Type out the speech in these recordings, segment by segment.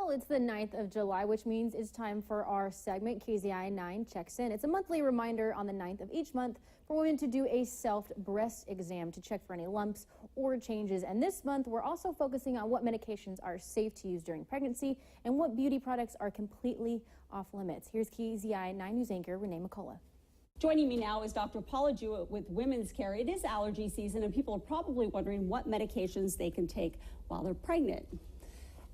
Well, it's the 9th of July, which means it's time for our segment, KEZI 9 Checks In. It's a monthly reminder on the 9th of each month for women to do a self-breast exam to check for any lumps or changes. And this month, we're also focusing on what medications are safe to use during pregnancy and what beauty products are completely off limits. Here's KEZI 9 News anchor Renee McCullough. Joining me now is Dr. Paula Jewett with Women's Care. It is allergy season, and people are probably wondering what medications they can take while they're pregnant.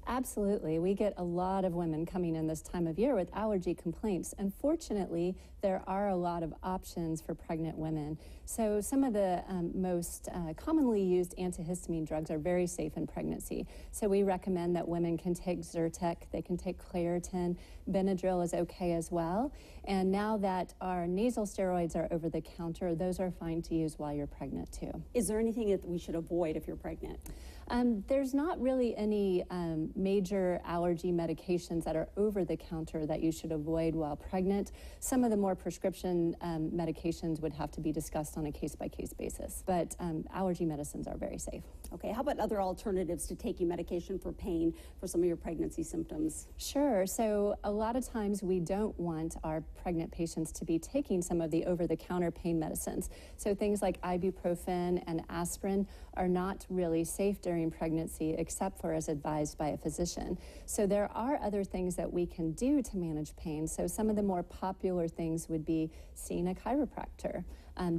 Absolutely. We get a lot of women coming in this time of year with allergy complaints. Unfortunately, there are a lot of options for pregnant women. So some of the most commonly used antihistamine drugs are very safe in pregnancy. So we recommend that women can take Zyrtec, they can take Claritin, Benadryl is okay as well. And now that our nasal steroids are over the counter, those are fine to use while you're pregnant too. Is there anything that we should avoid if you're pregnant? There's not really any major allergy medications that are over the counter that you should avoid while pregnant. Some of the more prescription medications would have to be discussed on a case-by-case basis, but allergy medicines are very safe. Okay, how about other alternatives to taking medication for pain for some of your pregnancy symptoms? Sure, so a lot of times we don't want our pregnant patients to be taking some of the over-the-counter pain medicines. So things like ibuprofen and aspirin are not really safe during pregnancy except for as advised by a physician. So there are other things that we can do to manage pain. So some of the more popular things would be seeing a chiropractor,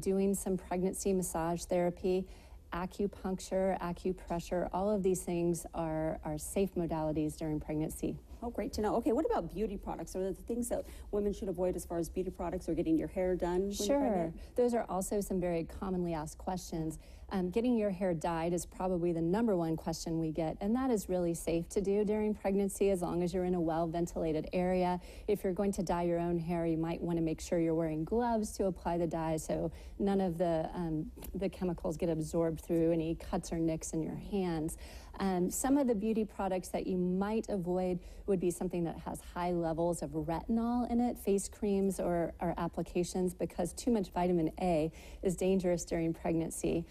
doing some pregnancy massage therapy, acupuncture, acupressure, all of these things are safe modalities during pregnancy. Oh, great to know. Okay, what about beauty products? Are there the things that women should avoid as far as beauty products or getting your hair done? Sure. Those are also some very commonly asked questions. Getting your hair dyed is probably the #1 question we get, and that is really safe to do during pregnancy as long as you're in a well-ventilated area. If you're going to dye your own hair, you might want to make sure you're wearing gloves to apply the dye so none of the chemicals get absorbed through any cuts or nicks in your hands. Some of the beauty products that you might avoid would be something that has high levels of retinol in it, face creams or applications, because too much vitamin A is dangerous during pregnancy.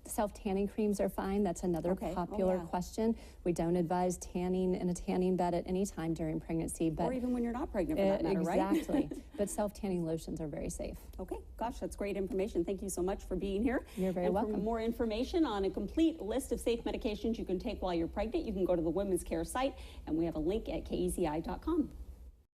Self-tanning creams are fine. That's another popular question. We don't advise tanning in a tanning bed at any time during pregnancy. Or even when you're not pregnant, for that matter, right? Exactly. But self-tanning lotions are very safe. Okay. Gosh, that's great information. Thank you so much for being here. You're very welcome. For more information on a complete list of safe medications you can take while you're pregnant, you can go to the Women's Care site, and we have a link at KEZI.com.